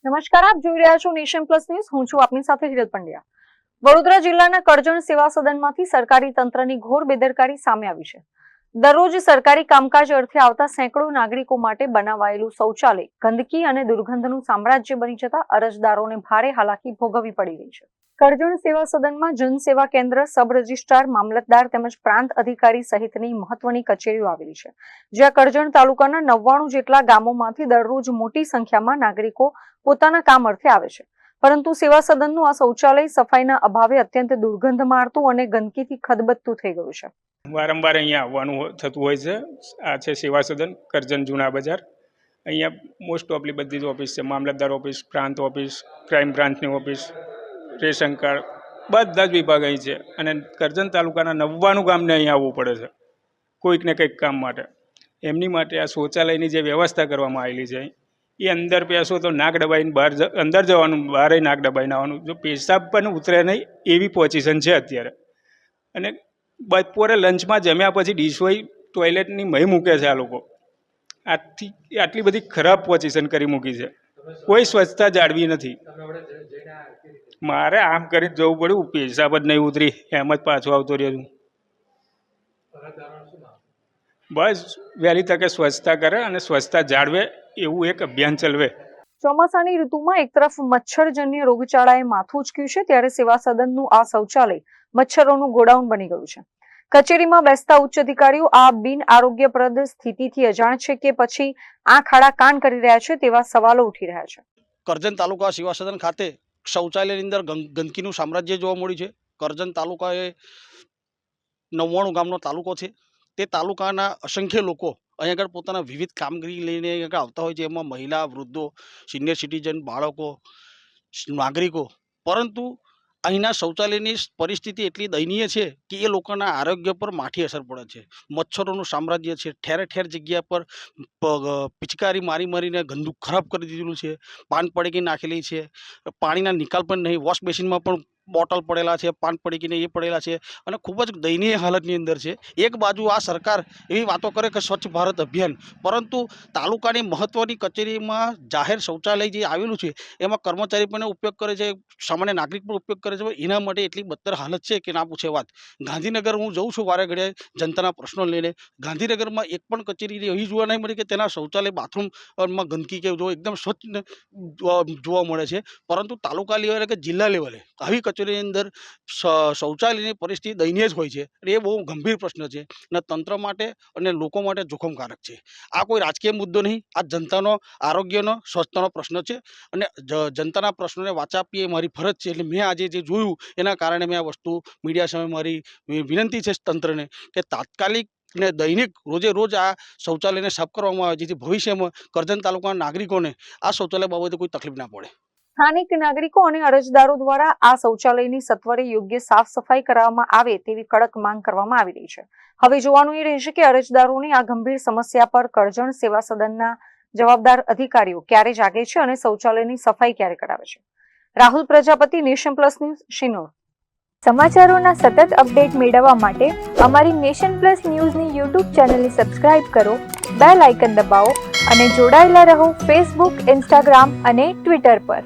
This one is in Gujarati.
નમસ્કાર, આપ જોઈ રહ્યા છો નેશન પ્લસ ન્યૂઝ. હું છું આપની સાથે હિરલ પંડ્યા. વડોદરા જિલ્લાના કરજણ સેવા સદનમાંથી સરકારી તંત્રની ઘોર બેદરકારી સામે આવી છે. દરરોજ સરકારી કામકાજ અર્થે આવતા સેંકડો નાગરિકો માટે બનાવાયેલું શૌચાલય ગંદકી અને દુર્ગંધનું સામ્રાજ્ય બની જતા અરજદારોને ભારે હાલાકી ભોગવવી પડી રહી છે. કરજણ સેવા સદનમાં જનસેવા કેન્દ્ર, સબ રજિસ્ટ્રાર, મામલતદાર તેમજ પ્રાંત અધિકારી સહિતની મહત્વની કચેરીઓ આવેલી છે, જ્યાં કરજણ તાલુકાના 99 જેટલા ગામોમાંથી દરરોજ મોટી સંખ્યામાં નાગરિકો પોતાના કામ અર્થે આવે છે. પરંતુ સેવા સદનનું આ શૌચાલય સફાઈના અભાવે અત્યંત દુર્ગંધ મારતું અને ગંદકીથી ખદબદતું થઈ ગયું છે. વારંવાર અહીંયા આવવાનું થતું હોય છે. આ છે સેવા સદન, કરજણ જૂના બજાર. અહીંયા મોસ્ટ ઓફલી બધી જ ઓફિસ છે, મામલતદાર ઓફિસ, પ્રાંત ઓફિસ, ક્રાઇમ બ્રાન્ચની ઓફિસ, રેશન કાર્ડ, બધા જ વિભાગ અહીં છે. અને કરજણ તાલુકાના 99 ગામને અહીંયા આવવું પડે છે કોઈક ને કંઈક કામ માટે. એમની માટે આ શૌચાલયની જે વ્યવસ્થા કરવામાં આવેલી છે, એ અંદર બેસો તો નાક દબાઈને બહાર અંદર જવાનું, બહારે નાક દબાઈને આવવાનું. જો પેશાબ પણ ઉતરે નહીં એવી પોઝિશન છે અત્યારે. અને બપોરે લંચમાં જમ્યા પછી ડીશ હોય ટોયલેટની મહી મૂકે છે આ લોકો. આટલી બધી ખરાબ પોઝિશન કરી મૂકી છે. કોઈ સ્વચ્છતા જાળવી નથી. મારે આમ કરી જવું પડ્યું, પેશાબ જ નહીં ઉતરી, એમ જ પાછો આવતો રહ્યો છું. બસ વહેલી તકે સ્વચ્છતા કરે અને સ્વચ્છતા જાળવે એવું એક અભિયાન ચલાવે. ચોમાસાની ઋતુમાં એક તરફ મચ્છરજન્ય રોગચાળાએ માથું ઉચક્યું છે, ત્યારે સેવા સદનનું આ શૌચાલય મચ્છરોનું ગોડાઉન બની ગયું છે. કચેરીમાં બેસતા ઉચ્ચ અધિકારીઓ આ બિન આરોગ્યપ્રદ સ્થિતિથી અજાણ છે કે પછી આંખ આડા કાન કરી રહ્યા છે તેવા સવાલો ઉઠી રહ્યા છે. કરજણ તાલુકા સેવા સદન ખાતે શૌચાલયની અંદર ગંદકીનું સામ્રાજ્ય જોવા મળ્યું છે. કરજણ તાલુકા એ 99 ગામનો તાલુકો છે. તે તાલુકાના અસંખ્ય લોકો અહીં આગળ પોતાના વિવિધ કામગીરી લઈને અહીં આગળ આવતા હોય છે. એમાં મહિલા, વૃદ્ધો, સિનિયર સિટીઝન, બાળકો, નાગરિકો. પરંતુ અહીંના શૌચાલયની પરિસ્થિતિ એટલી દયનીય છે કે એ લોકોના આરોગ્ય પર માઠી અસર પડે છે. મચ્છરોનું સામ્રાજ્ય છે. ઠેર ઠેર જગ્યા પર પિચકારી મારીને ગંદુ ખરાબ કરી દીધેલું છે. પાન પડીકી નાખેલી છે. પાણીના નિકાલ પણ નહીં. વોશ બેસિનમાં પણ બોટલ પડેલા છે, પાન પડીકીને એ પડેલા છે. અને ખૂબ જ દયનીય હાલતની અંદર છે. એક બાજુ આ સરકાર એવી વાતો કરે કે સ્વચ્છ ભારત અભિયાન, પરંતુ તાલુકાની મહત્વની કચેરીમાં જાહેર શૌચાલય જે આવેલું છે એમાં કર્મચારી પણ ઉપયોગ કરે છે, સામાન્ય નાગરિક પણ ઉપયોગ કરે છે. એના માટે એટલી બદતર હાલત છે કે ના પૂછે વાત. ગાંધીનગર હું જઉં છું વારે ઘડીએ જનતાના પ્રશ્નો લઈને. ગાંધીનગરમાં એક પણ કચેરી એવી જોવા નહીં મળી કે તેના શૌચાલય બાથરૂમમાં ગંદકી કે જો એકદમ સ્વચ્છ જોવા મળે છે. પરંતુ તાલુકા લેવલે કે જિલ્લા લેવલે આવી કચેરીની અંદર શૌચાલયની પરિસ્થિતિ દયનીય જ હોય છે. એ બહુ ગંભીર પ્રશ્ન છે અને તંત્ર માટે અને લોકો માટે જોખમકારક છે. આ કોઈ રાજકીય મુદ્દો નહીં, આ જનતાનો આરોગ્યનો, સ્વચ્છતાનો પ્રશ્ન છે. અને જનતાના પ્રશ્નોને વાચા આપીએ એ મારી ફરજ છે. એટલે મેં આજે જે જોયું એના કારણે મેં આ વસ્તુ મીડિયા સામે મારી વિનંતી છે તંત્રને કે તાત્કાલિક ને દૈનિક રોજે રોજ આ શૌચાલયને સાફ કરવામાં આવે, જેથી ભવિષ્યમાં કરજણ તાલુકાના નાગરિકોને આ શૌચાલય બાબતે કોઈ તકલીફ ના પડે. સ્થાનિક નાગરિકો અને અરજદારો દ્વારા આ શૌચાલયની સત્વરે યોગ્ય સાફ સફાઈ કરવામાં આવે તેવી કડક માંગ કરવામાં આવી રહી છે. હવે જોવાનું એ રહેશે કે અરજદારોની આ ગંભીર સમસ્યા પર કરજણ સેવા સદનના જવાબદાર અધિકારીઓ ક્યારે જાગે છે અને શૌચાલયની સફાઈ ક્યારે કરાવે છે. Rahul Prajapati, nation plus news, Shinor. સમાચારોના સતત અપડેટ મેળવવા માટે અમારી નેશન પ્લસ ન્યૂઝની યુટ્યુબ ચેનલને સબસ્ક્રાઇબ કરો, બેલ આઇકન દબાવો અને જોડાયેલા રહો ફેસબુક, ઇન્સ્ટાગ્રામ અને ટ્વિટર પર.